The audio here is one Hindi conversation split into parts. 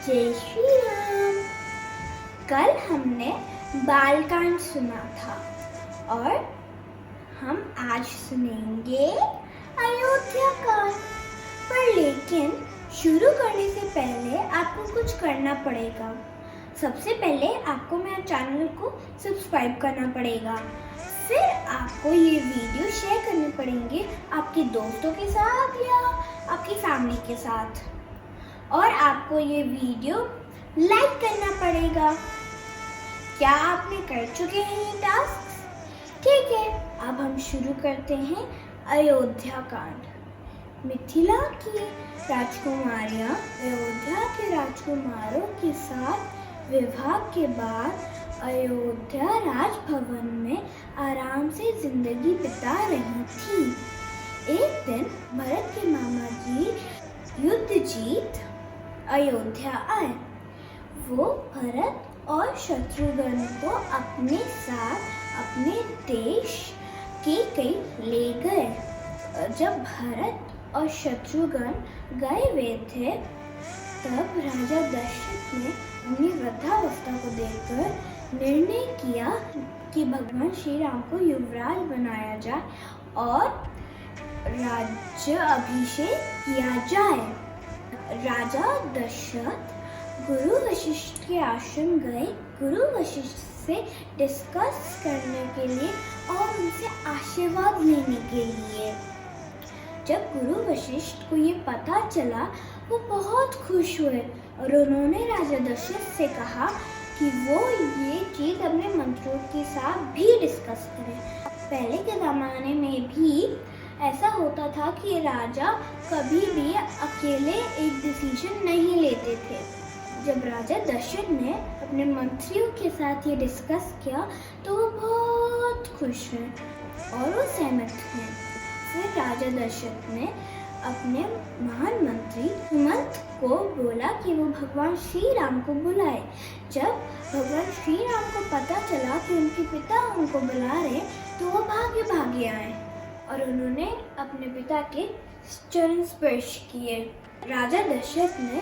जय श्री राम। कल हमने बालकांड सुना था और हम आज सुनेंगे अयोध्या कांड। पर लेकिन शुरू करने से पहले आपको कुछ करना पड़ेगा। सबसे पहले आपको मेरे चैनल को सब्सक्राइब करना पड़ेगा। फिर आपको ये वीडियो शेयर करने पड़ेंगे आपके दोस्तों के साथ या आपकी फैमिली के साथ, और आपको ये वीडियो लाइक करना पड़ेगा। क्या आपने कर चुके हैं ये टास्क? ठीक है, अब हम शुरू करते हैं अयोध्या कांड। मिथिला की राजकुमारियां अयोध्या के राजकुमारों के साथ विवाह के बाद अयोध्या राजभवन में आराम से जिंदगी बिता रही थी। एक दिन भरत के मामा जी युद्ध जीत अयोध्या आए। वो भरत और शत्रुघ्न को अपने साथ अपने देश के कई ले गए। जब भरत और शत्रुघ्न गए हुए थे तब राजा दशरथ ने अपनी वृद्धावस्था को देखकर निर्णय किया कि भगवान श्री राम को युवराज बनाया जाए और राज्य अभिषेक किया जाए। राजा दशरथ गुरु वशिष्ठ के आश्रम गए गुरु वशिष्ठ से डिस्कस करने के लिए और उनसे आशीर्वाद लेने के लिए। जब गुरु वशिष्ठ को ये पता चला वो बहुत खुश हुए और उन्होंने राजा दशरथ से कहा कि वो ये चीज अपने मंत्रियों के साथ भी डिस्कस करें। पहले के ज़माने में भी ऐसा होता था कि राजा कभी भी अकेले एक डिसीजन नहीं लेते थे। जब राजा दशरथ ने अपने मंत्रियों के साथ ये डिस्कस किया तो वो बहुत खुश हुए और वो सहमत हैं। फिर राजा दशरथ ने अपने महान मंत्री सुमंत को बोला कि वो भगवान श्री राम को बुलाए। जब भगवान श्री राम को पता चला कि उनके पिता उनको बुला रहे तो वो भागे भागे आए और उन्होंने अपने पिता के चरण स्पर्श किए। राजा दशरथ ने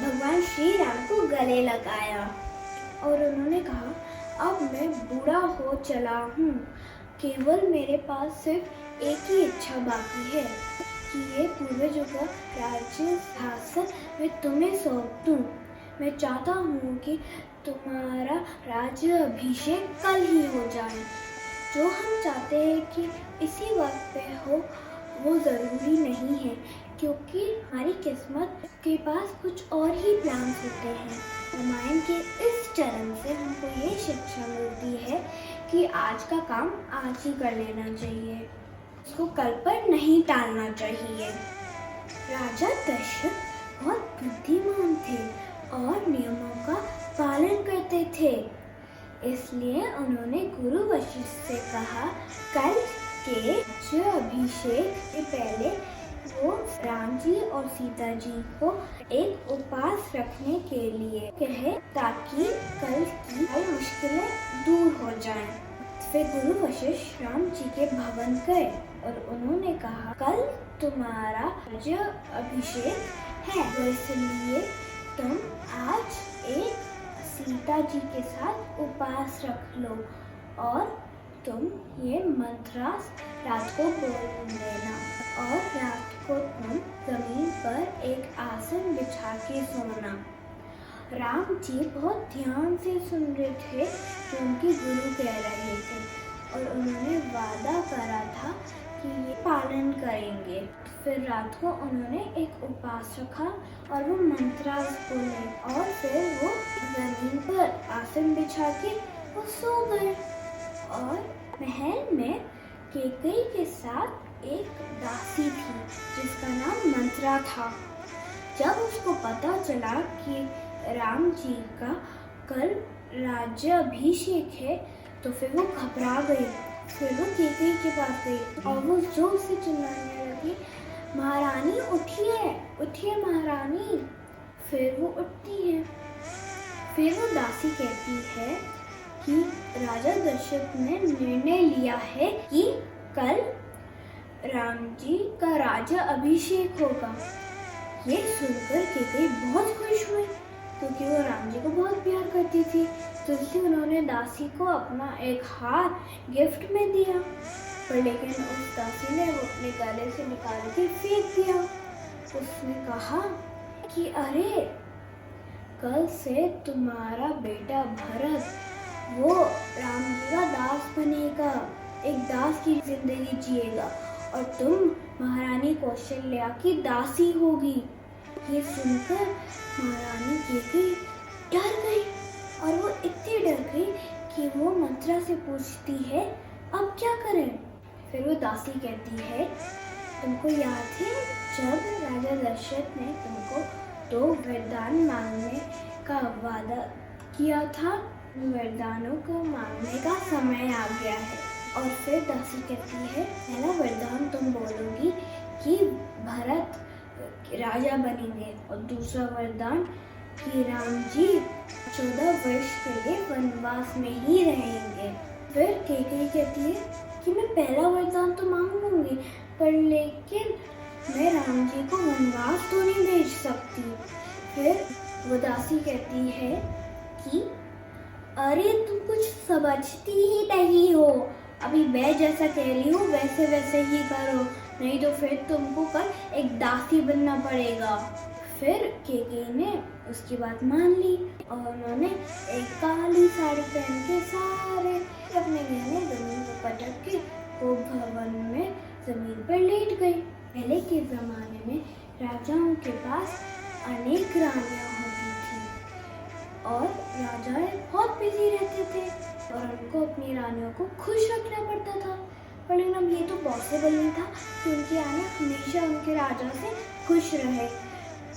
भगवान श्री राम को गले लगाया और उन्होंने कहा, अब मैं बूढ़ा हो चला हूँ, केवल मेरे पास सिर्फ एक ही इच्छा बाकी है कि ये पूर्वजों का राज्य शासन मैं तुम्हें सौंप दूँ। मैं चाहता हूँ कि तुम्हारा राज्य अभिषेक कल ही हो जाए। जो हम चाहते हैं कि इसी वक्त पे हो वो ज़रूरी नहीं है, क्योंकि हमारी किस्मत के पास कुछ और ही प्लान्स होते हैं। रामायण के इस चरण से हमको ये शिक्षा मिलती है कि आज का काम आज ही कर लेना चाहिए, उसको कल पर नहीं टालना चाहिए। राजा दशरथ बहुत बुद्धिमान थे और नियमों का पालन करते थे, इसलिए उन्होंने गुरु वशिष्ठ से कहा कल के अभिषेक से पहले वो राम जी और सीता जी को एक उपवास रखने के लिए कहे ताकि कल की हर मुश्किलें दूर हो जाएं। फिर गुरु वशिष्ठ राम जी के भवन गए और उन्होंने कहा कल तुम्हारा राज्य अभिषेक है, तो इसलिए तुम आज एक सीता जी के साथ उपवास रख लो और तुम ये मंत्रास रात को बोल देना और रात को तुम जमीन पर एक आसन बिछा के सोना। राम जी बहुत ध्यान से सुन रहे थे जो उनके गुरु कह रहे थे और उन्होंने वादा करा था कि ये पालन करेंगे। फिर रात को उन्होंने एक उपवास रखा और वो मंत्रास बोले और फिर वो जमीन पर आसन बिछा के वो सो गए। और महल में केकई के साथ एक दासी थी जिसका नाम मंत्रा था। जब उसको पता चला कि राम जी का कल राज्य अभिषेक है तो फिर वो घबरा गई। फिर वो केकई के पास गई और वो जोर से चिल्लाने लगी, महारानी उठिए उठिए महारानी। फिर वो उठती है। फिर वो दासी कहती है कि राजा दशरथ ने निर्णय लिया है कि कल राम जी का राज्य अभिषेक होगा। ये सुनकर केकई बहुत खुश हुई क्योंकि वो राम जी को बहुत प्यार करती थी। तो इसलिए उन्होंने दासी को अपना एक हार गिफ्ट में दिया, पर लेकिन उस दासी ने वो अपने गले से निकाल के फेंक दिया। उसने कहा कि अरे, कल से तुम्हारा बेटा भरत वो राम जी का दास बनेगा, एक दास की जिंदगी जिएगा, और तुम महारानी कौशल्या की दासी होगी। ये सुनकर महारानी केकई डर गई, और वो इतनी डर गई कि वो मंत्रा से पूछती है अब क्या करें। फिर वो दासी कहती है, तुमको याद है जब राजा दशरथ ने तुमको 2 वरदान मांगने का वादा किया था, वरदानों को मांगने का समय आ गया है। और फिर दासी कहती है, पहला वरदान तुम बोलोगी कि भरत राजा बनेंगे, और दूसरा वरदान कि राम जी 14 वर्ष के लिए वनवास में ही रहेंगे। फिर केकई कहती है कि मैं पहला वरदान तो मांग लूंगी, पर लेकिन मैं राम जी को वनवास तो नहीं भेज सकती। फिर वो दासी कहती है कि अरे, तुम कुछ समझती ही नहीं हो, अभी मैं जैसा कह रही हूँ वैसे वैसे ही करो, नहीं तो फिर तुमको कल एक दासी बनना पड़ेगा। फिर केकई ने उसकी बात मान ली, और उन्होंने एक काली साड़ी पहन के सारे अपने गहने जमीन पर पटक के वो भवन में जमीन पर लेट गई। पहले के जमाने में राजाओं के पास अनेक रानियां होती थी, और राजा बहुत बिजी रहते थे, और उनको अपनी रानियों को खुश रखना पड़ता था। पर लेकिन अब ये तो पॉसिबल नहीं था कि उनकी रानी हमेशा उनके राजा से खुश रहे।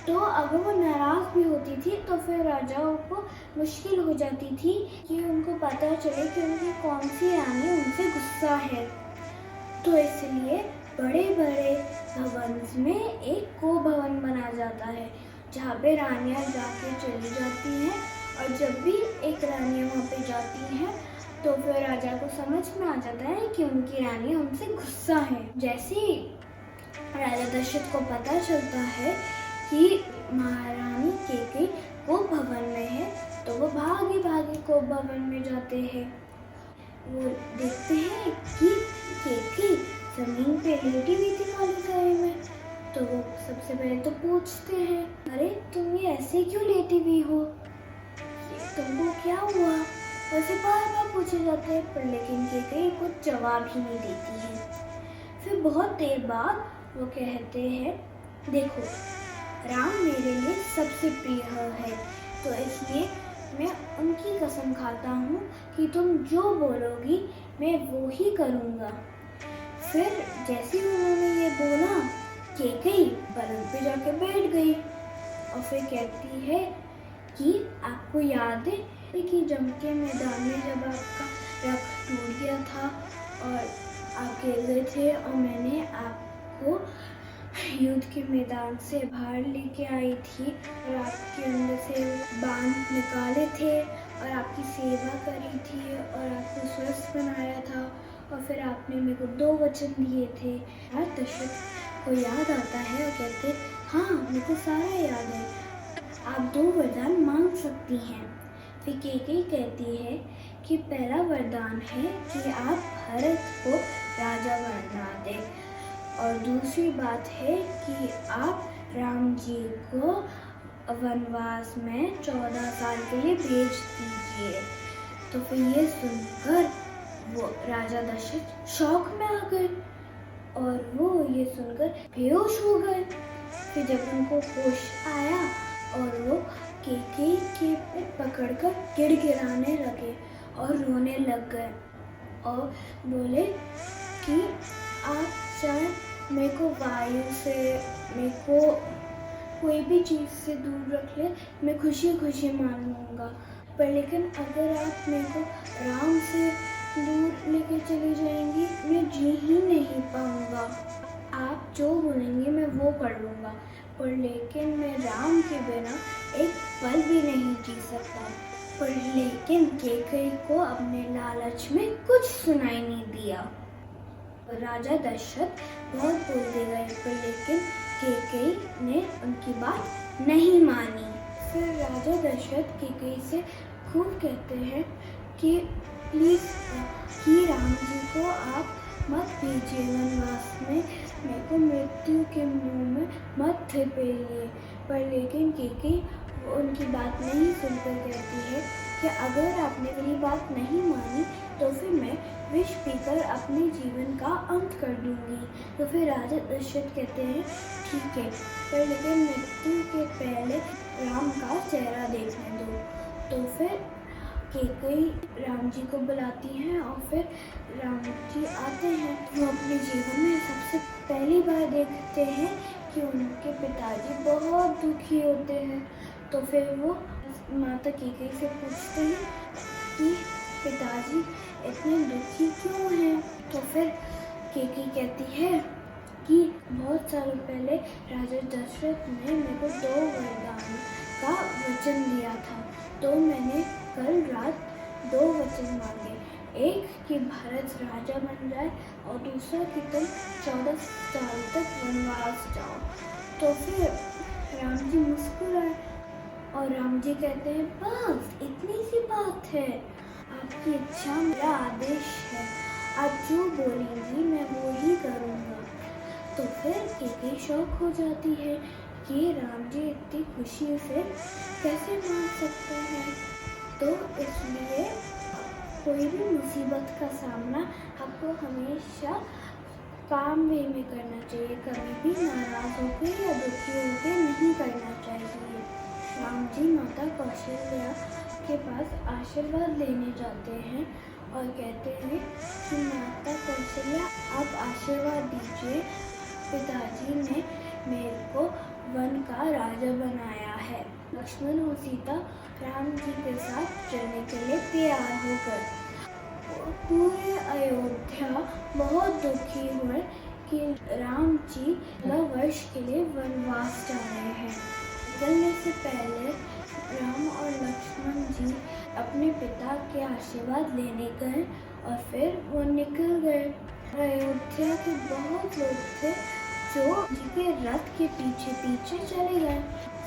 तो अगर वो नाराज़ भी होती थी तो फिर राजाओं को मुश्किल हो जाती थी कि उनको पता चले कि उनकी कौन सी रानी उनसे गुस्सा है। तो इसलिए बड़े बड़े भवन में एक को भवन बना जाता है, जहाँ पे रानियाँ जाके चली जाती हैं, और जब भी एक रानी वहाँ पे जाती हैं तो फिर राजा को समझ में आ जाता है कि उनकी रानी उनसे गुस्सा है। जैसे ही राजा दशरथ को पता चलता है कि महारानी केकई को भवन में है, तो वो भागे भागे को भवन में जाते हैं। वो देखते हैं कि केकई जमीन पे लेटी हुई थी काली साड़ी में। तो वो सबसे पहले तो पूछते हैं, अरे तुम ये ऐसे क्यों लेटी हुई हो, तुमको क्या हुआ। वैसे बार बार पूछे जाते हैं, पर लेकिन केकई कुछ जवाब ही नहीं देती है। फिर बहुत देर बाद वो कहते हैं, देखो राम मेरे लिए सबसे प्रिय है, तो इसलिए मैं उनकी कसम खाता हूँ कि तुम जो बोलोगी मैं वो ही करूँगा। फिर जैसे ही उन्होंने ये बोला, केकई पलंग पे जाके बैठ गई, और फिर कहती है कि आपको याद है कि जंग के मैदान में जब आपका रथ टूट गया था और आप गिर गए थे, और मैंने आपको युद्ध के मैदान से बाहर लेके आई थी, और आपके अंदर से बांध निकाले थे, और आपकी सेवा करी थी, और आपको स्वस्थ बनाया था, और फिर आपने मेरे को 2 वचन दिए थे। राजा दशरथ को याद आता है और कहते, हाँ मेरे को सारा याद है, आप 2 वरदान मांग सकती हैं। फिर केकई कहती है कि पहला वरदान है कि आप भरत को राजा बना दें, और दूसरी बात है कि आप राम जी को वनवास में 14 साल के लिए भेज दीजिए। तो फिर ये सुनकर वो राजा दशरथ शौक में आ गए, और वो ये सुनकर बेहोश हो गए। फिर जब उनको होश आया और वो केकई के पे पकड़कर गिड़गिड़ाने लगे और रोने लग गए, और बोले कि आप चाहे मेरे को वायु से, मेरे को कोई भी चीज़ से दूर रख ले, मैं खुशी खुशी मान लूँगा, पर लेकिन अगर आप मेरे को राम से दूर लेके चली जाएंगी, मैं जी ही नहीं पाऊँगा। आप जो बोलेंगे मैं वो कर लूँगा, पर लेकिन मैं राम के बिना एक पल भी नहीं जी सकता। पर लेकिन केकई को अपने लालच में कुछ सुनाई नहीं दिया। राजा दशरथ बहुत बोलते गए, पर लेकिन केकई ने उनकी बात नहीं मानी। फिर राजा दशरथ कैकेयी से खूब कहते हैं कि प्लीज़ कि राम जी को आप मत भेजिए वनवास में, मेरे को मृत्यु के मुंह में मत धकेलिए। पर लेकिन कैकेयी उनकी बात नहीं सुनकर कहती है कि अगर आपने मेरी बात नहीं मानी तो फिर मैं विष पीकर अपने जीवन का अंत कर दूंगी। तो फिर राजा दशरथ कहते हैं ठीक है, पर लेकिन मृत्यु के पहले राम का चेहरा देखने दो। तो फिर कैकेयी राम जी को बुलाती हैं और फिर राम जी आते हैं। वो अपने जीवन में सबसे पहली बार देखते हैं कि उनके पिताजी बहुत दुखी होते हैं। तो फिर वो माता कैकेयी से पूछते हैं कि पिताजी इतने दुखी क्यों हैं। तो फिर कैकेयी कहती है कि बहुत सालों पहले राजा दशरथ ने मेरे को 2 वरदान का वचन दिया था, तो मैंने कल रात 2 वचन मांगे, एक कि भारत राजा बन जाए और दूसरा कि तुम 14 साल तक वनवास जाओ। तो फिर राम जी मुस्कुराए और राम जी कहते हैं बस इतनी सी बात है, आपकी इच्छा मेरा आदेश है, आप जो बोलेंगी मैं वो ही करूँगा। तो फिर कैकेयी शौक हो जाती है कि राम जी इतनी खुशी से कैसे मान सकते हैं। तो इसलिए कोई भी मुसीबत का सामना आपको हमेशा काम वे में करना चाहिए, कभी भी नाराज़ होकर या दुखी होकर नहीं करना चाहिए। राम जी माता कौशल्या के पास आशीर्वाद लेने जाते हैं और कहते हैं कि माता कौशल्या आप आशीर्वाद दीजिए, पिताजी ने मेरे को वन का राजा बनाया है। लक्ष्मण और सीता राम जी के साथ चलने के लिए तैयार होकर पूरे अयोध्या बहुत दुखी हुए कि राम जी 14 वर्ष के लिए वनवास जा रहे हैं। निकलने से पहले राम और लक्ष्मण जी अपने पिता के आशीर्वाद लेने गए और फिर वो निकल गए। अयोध्या के बहुत लोग थे जो उनके रथ के पीछे पीछे चले गए।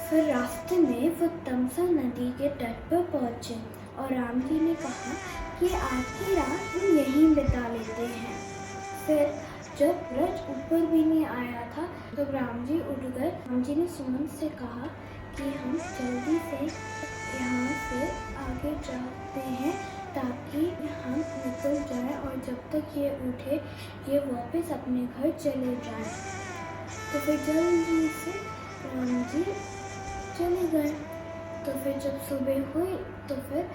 फिर रास्ते में वो तमसा नदी के तट पर पहुंचे और राम जी ने कहा कि आज की रात हम यहीं बिता लेते हैं। फिर जब रथ ऊपर भी नहीं आया था तो राम जी उठ गए। राम जी ने सुमंत से कहा कि हम जल्दी से यहाँ से आगे जाते हैं ताकि हम निकल जाएं और जब तक ये उठे ये वापस अपने घर चले जाएं। तो फिर जल्दी से राम जी चले गए। तो फिर जब सुबह हुई तो फिर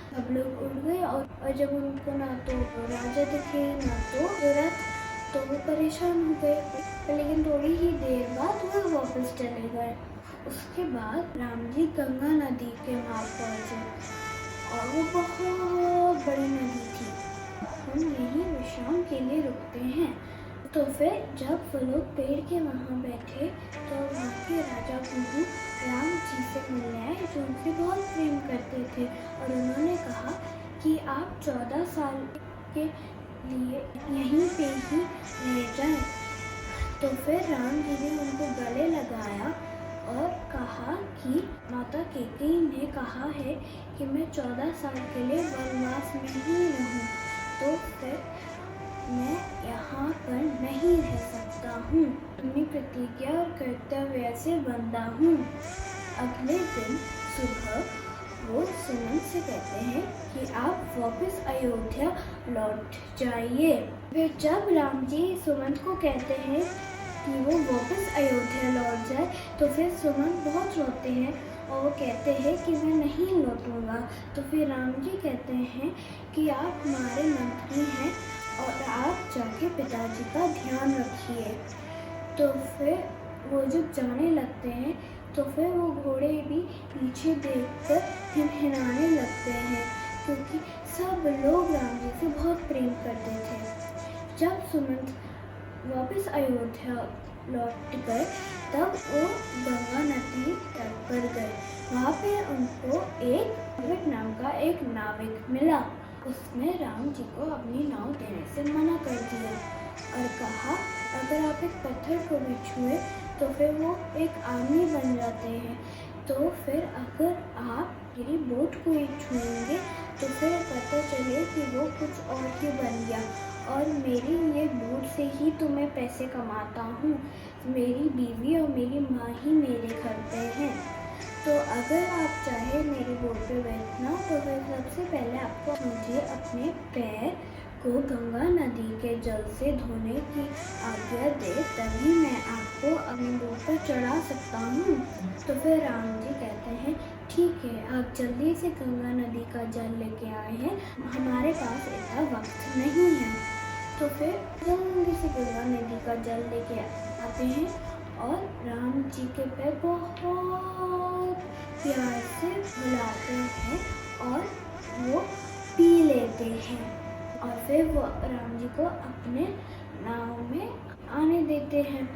सब लोग उठ गए और जब उनको ना तो राजा दिखे ना तो रथ, तो वो परेशान हो गए। लेकिन थोड़ी ही देर बाद वो वापस चले गए। उसके बाद राम जी गंगा नदी के वहाँ पहुँचे और वो बहुत बड़ी नदी थी। हम यहीं विश्राम के लिए रुकते हैं। तो फिर जब वो लोग पेड़ के वहाँ बैठे तो वहाँ के राजा कुहू राम जी से मिलने आए जो उनसे बहुत प्रेम करते थे और उन्होंने कहा कि आप 14 साल के लिए यहीं पे ही रह जाएं। तो फिर राम जी ने उनको गले लगाया और कहा कि माता कैकेयी ने कहा है कि मैं 14 साल के लिए वनवास में ही रहूं, तो फिर मैं यहाँ पर नहीं रह सकता हूँ। अपनी प्रतिज्ञा और कर्तव्य से बंधा हूँ। अगले दिन सुबह वो सुमंत से कहते हैं कि आप वापस अयोध्या लौट जाइए। फिर जब राम जी सुमंत को कहते हैं कि वो वापस अयोध्या लौट जाए तो फिर सुमंत बहुत रोते हैं और वो कहते हैं कि मैं नहीं लौटूंगा। तो फिर राम जी कहते हैं कि आप हमारे मंत्री हैं और आप जाके पिताजी का ध्यान रखिए। तो फिर वो जब जाने लगते हैं तो फिर वो घोड़े भी पीछे देखकर हिनहिनाने लगते हैं क्योंकि सब लोग राम जी से बहुत प्रेम करते थे। जब सुमंत वापस अयोध्या लौट गए तब वो गंगा नदी तट पर गए। वहाँ पे उनको एक नाम का एक नाविक मिला। उसने राम जी को अपनी नाव देने से मना कर दिया और कहा अगर आप एक पत्थर को भी छुए तो फिर वो एक आदमी बन जाते हैं। तो फिर अगर आप मेरी बोट को ही छूएंगे तो फिर पता चले कि वो कुछ और ही बन गया, और मेरी ये बोट से ही तो मैं पैसे कमाता हूँ, मेरी बीवी और मेरी माँ ही मेरे घर पे हैं। तो अगर आप चाहे मेरी बोट पे बैठना तो फिर सबसे पहले आपको मुझे अपने पैर को गंगा नदी के जल से धोने की आज्ञा दे, तभी मैं आपको अपनी बोट पर चढ़ा सकता हूँ। तो फिर राम जी कहते हैं ठीक है, आप जल्दी से गंगा नदी का जल लेके आए हैं, हमारे पास इतना वक्त नहीं है। तो फिर जल्दी से गंगा नदी का जल लेके आते हैं और राम जी के पैर बहुत प्यार से बुलाते हैं और वो पी लेते हैं, और फिर वो राम जी को अपने नाव में आने देते हैं।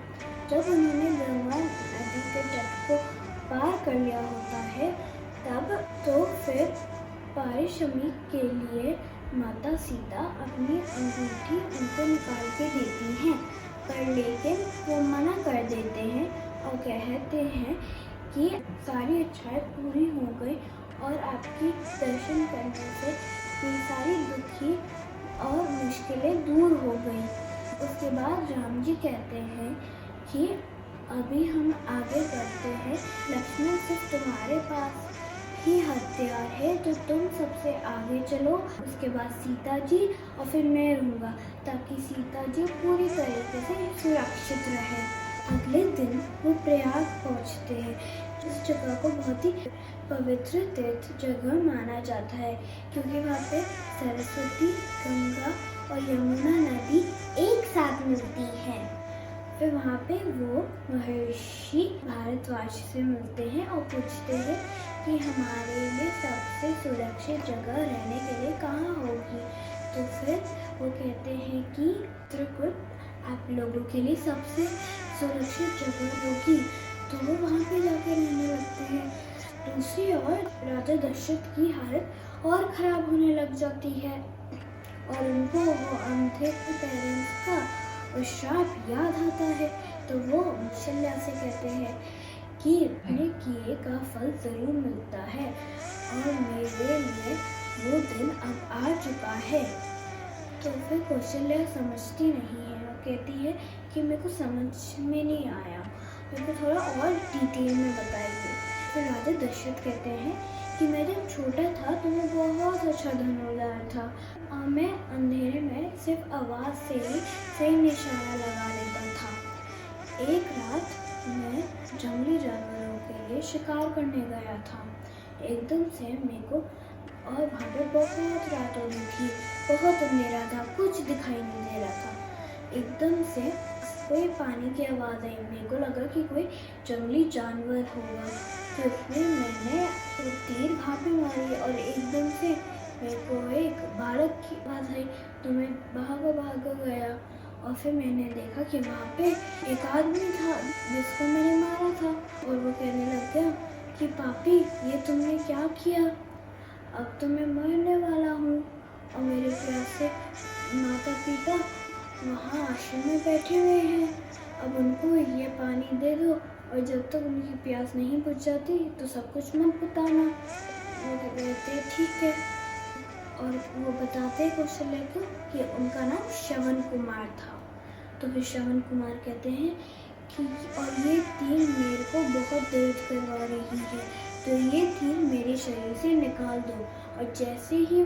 जब उन्होंने गंगा नदी के तट को पार कर लिया होता है तब तो फिर पारिश्रमिक के लिए माता सीता अपनी अंगूठी उनको निकाल के देती हैं, पर लेकिन वो मना कर देते हैं और कहते हैं कि सारी इच्छाएं पूरी हो गई और आपकी दर्शन करने से ये सारी दुखी और मुश्किलें दूर हो गई। उसके बाद राम जी कहते हैं कि अभी हम आगे बढ़ते हैं, लक्ष्मण सिर्फ तुम्हारे पास ही हथियार है तो तुम सबसे आगे चलो, उसके बाद सीता जी और फिर मैं रहूँगा, ताकि सीता जी पूरी तरीके से सुरक्षित रहे। अगले दिन वो प्रयाग पहुँचते हैं, जिस जगह को बहुत ही पवित्र तीर्थ जगह माना जाता है, क्योंकि वहाँ पे सरस्वती, गंगा और यमुना नदी एक साथ मिलती है। फिर वहाँ पे वो महर्षि भारद्वाज से मिलते हैं और पूछते हैं कि हमारे लिए सबसे सुरक्षित जगह रहने के लिए कहाँ होगी। तो फिर वो कहते हैं कि चित्रकूट आप लोगों के लिए सबसे सुरक्षित जगह होगी, तो वो वहाँ पे जाके रहने लगते हैं। दूसरी ओर राजा दशरथ की हालत और ख़राब होने लग जाती है और उनको वो अंधे पेरेंट्स का श्राप याद आता है। तो वो कौशल्या से कहते हैं कि अपने किए का फल ज़रूर मिलता है और मेरे लिए वो दिन अब आ चुका है। तो फिर कौशल्या समझती नहीं है और कहती है कि मेरे को समझ में नहीं आया, मेरे को थोड़ा और डिटेल में बताइए। फिर राजा दशरथ कहते हैं कि मैं जब छोटा था तो मैं बहुत अच्छा धनुर्धर था और मैं अंधेरे में सिर्फ आवाज़ से ही सही निशाना लगा लेता था। एक रात मैं जंगली जानवरों के लिए शिकार करने गया था, एकदम से मेरे को, और वहाँ पे बहुत रात हो रही थी, बहुत अंधेरा था, कुछ दिखाई नहीं दे रहा था। एकदम से कोई पानी की आवाज़ आई, मेरे को लगा कि कोई जंगली जानवर होगा, तो इसलिए मैंने तीर वहाँ पे मारी और एकदम से मेरे को एक बालक की आवाज़ आई, तो मैं भागा गया और फिर मैंने देखा कि वहाँ पे एक आदमी था जिसको मैंने मारा था, और वो कहने लग गया कि पापी ये तुमने क्या किया, अब तो मैं मरने वाला हूँ और मेरे प्यासे माता पिता वहाँ आश्रम में बैठे हुए हैं, अब उनको ये पानी दे दो और जब तक उनकी प्यास नहीं बुझ जाती तो सब कुछ मत बताना। वो कहते ठीक है, और वो बताते कौशल्या को कि उनका नाम श्रवण कुमार था। तो फिर श्रवण कुमार कहते हैं कि और ये तीर मेरे को बहुत दर्द करवा रही है, तो ये तीर मेरे शरीर से निकाल दो। और जैसे ही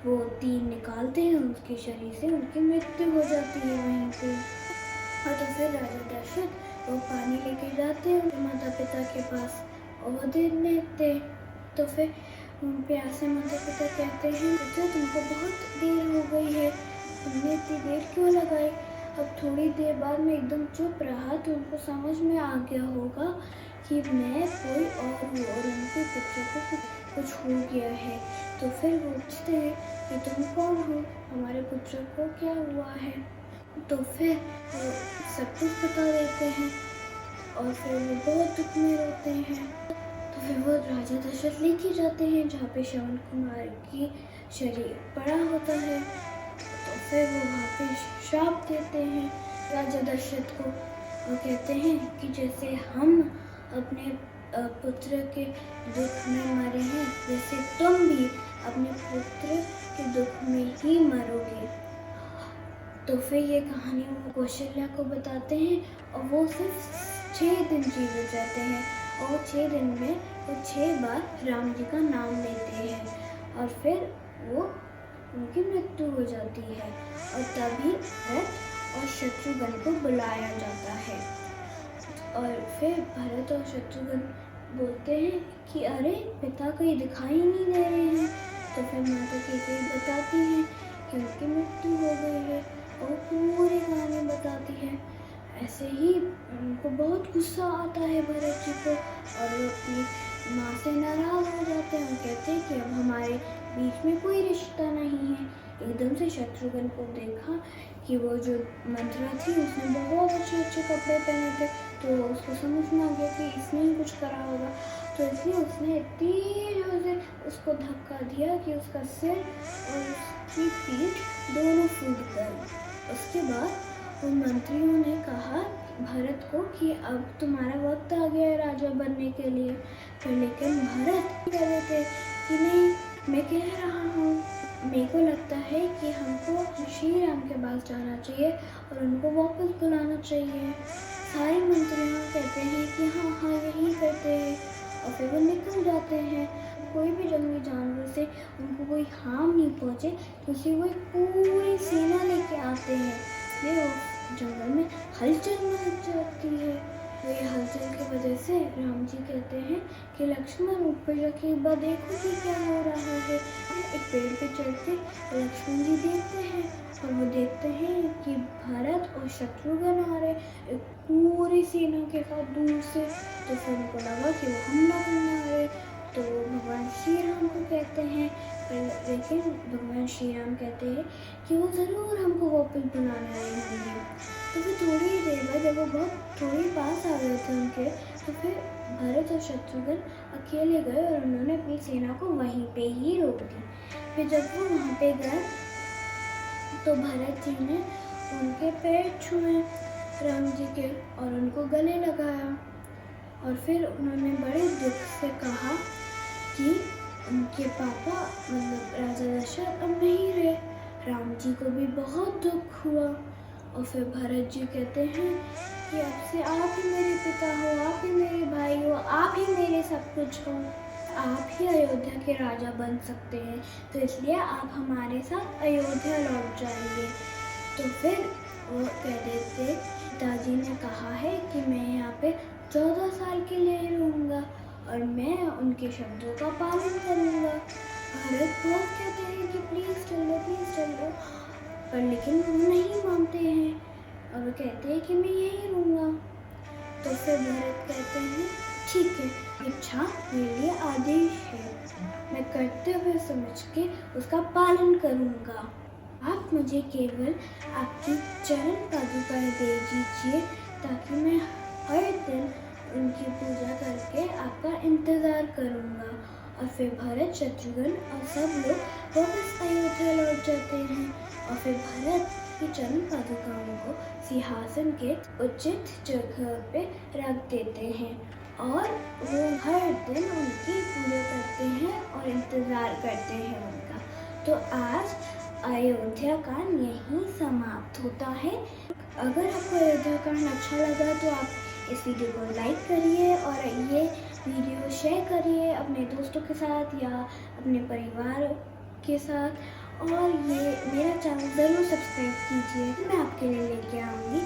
वो तीर निकालते हैं उसके शरीर से उनकी मृत्यु हो जाती है वहीं पे। और तो फिर राजा दशरथ वो पानी लेके जाते हैं उनके माता पिता के पास और वो दे देते। तो फिर उन प्यासे माता पिता कहते हैं बच्चा तुमको बहुत देर हो गई है, तुमने इतनी देर क्यों लगाई। अब थोड़ी देर बाद में एकदम चुप रहा तो उनको समझ में आ गया होगा कि मैं कोई और हूँ और उनके बच्चे को कुछ हो गया है। तो फिर वो पूछते हैं कि तुम कौन हो, हमारे पुत्र को क्या हुआ है। तो फिर वो सब कुछ बता देते हैं और फिर वो बहुत दुख में रोते हैं। तो फिर वो राजा दशरथ लेके जाते हैं जहाँ पे श्रवण कुमार की शरीर पड़ा होता है। तो फिर वो वहाँ पे श्राप देते हैं राजा दशरथ को और कहते हैं कि जैसे हम अपने पुत्र के दुख में मरे हैं, वैसे तुम भी अपने पुत्र के दुख में ही मरोगे। तो फिर ये कहानी वो कौशल्या को बताते हैं और वो सिर्फ 6 दिन जीवित रहते हैं और 6 दिन में वो 6 बार राम जी का नाम लेते हैं और फिर वो उनकी मृत्यु हो जाती है और तभी भरत और शत्रुघ्न को बुलाया जाता है। और फिर भरत और शत्रुघ्न बोलते हैं कि अरे पिता कहीं दिखाई नहीं दे रहे हैं। तो फिर माता कैकेयी बताती हैं कि उनकी मृत्यु हो गई है और पूरी कहानी बताती है। ऐसे ही उनको बहुत गुस्सा आता है भरत जी को और वो अपनी माँ से नाराज़ हो जाते हैं और कहते हैं कि अब हमारे बीच में कोई रिश्ता नहीं है। एकदम से शत्रुघ्न को देखा कि वो जो मंत्रा थी उसने बहुत अच्छे अच्छे कपड़े पहने थे, तो उसको समझ में आ गया कि इसने ही कुछ करा होगा। तो इसलिए उसने इतनी जोर से उसको धक्का दिया कि उसका सिर और उसकी पीठ दोनों फूट गए। उसके बाद उन मंत्रियों ने कहा भरत को कि अब तुम्हारा वक्त आ गया है राजा बनने के लिए। पर लेकिन भरत कह रहे थे कि नहीं, मैं कह रहा हूँ, मेरे को लगता है कि हमको श्री राम के पास जाना चाहिए और उनको वापस बुलाना चाहिए। सारे मंत्रियों कहते हैं कि हाँ हाँ यही करते हैं और फिर वो निकल जाते हैं। कोई भी जंगली जानवर से उनको कोई हार्म नहीं पहुँचे क्योंकि वो एक पूरी सेना लेके आते हैं। ये जंगल में हलचल मच जाती है। तो ये हलचल की वजह से राम जी कहते हैं कि लक्ष्मण ऊपर जाके एक बार देखो कि क्या हो रहा है। एक पेड़ पे चढ़ के लक्ष्मण जी देखते हैं और वो देखते हैं कि भरत और शत्रुघ्न आ रहे एक पूरी सेना के साथ दूर से। तो फिर उनको लगा कि वो हमला करने आ रहे, तो भगवान श्री राम को कहते हैं। लेकिन भगवान श्री राम कहते हैं कि वो ज़रूर हमको वापस बुलाने आए होंगे। तो फिर थोड़ी ही देर बाद जब वो बहुत थोड़ी पास आ गए थे उनके, तो फिर भरत और शत्रुघ्न अकेले गए और उन्होंने अपनी सेना को वहीं पे ही रोक दी। फिर जब वो वहाँ पे गए तो भरत जी ने उनके पैर छुए राम जी के और उनको गले लगाया और फिर उन्होंने बड़े दुख से कहा कि उनके पापा मतलब राजा दशरथ अब नहीं रहे। राम जी को भी बहुत दुख हुआ और फिर भरत जी कहते हैं कि अब से आप ही मेरे पिता हो, आप ही मेरे भाई हो, आप ही मेरे सब कुछ हो, आप ही अयोध्या के राजा बन सकते हैं। तो इसलिए आप हमारे साथ अयोध्या लौट जाइए। तो फिर वो कह देते पिताजी ने कहा है कि मैं यहाँ पे 14 साल के लिए रहूँगा और मैं उनके शब्दों का पालन करूँगा। भरत बहुत कहते हैं कि प्लीज़ चलो प्लीज़ चलो, पर लेकिन वो नहीं मानते हैं और वो कहते हैं कि मैं यहीं रहूँगा। तो फिर भरत कहते हैं ठीक है, इच्छा मेरे लिए आदेश है, मैं कर्तव्य समझ के उसका पालन करूँगा। आप मुझे केवल आपकी चरण पादुकाएं दे दीजिए ताकि मैं हर दिन उनकी पूजा करके आपका इंतज़ार करूँगा। और फिर भरत शत्रुघ्न और सब लोग वापस अयोध्या लौट जाते हैं और फिर भरत की चरण पादुकाओं को सिंहासन के उचित जगह पे रख देते हैं और वो हर दिन उनकी पूजा करते हैं और इंतज़ार करते हैं उनका। तो आज अयोध्या कांड यहीं समाप्त होता है। अगर आपको अयोध्या कांड अच्छा लगा तो आप इस वीडियो को लाइक करिए और ये वीडियो शेयर करिए अपने दोस्तों के साथ या अपने परिवार के साथ और ये मेरा चैनल ज़रूर सब्सक्राइब कीजिए। मैं आपके लिए लेके आऊँगी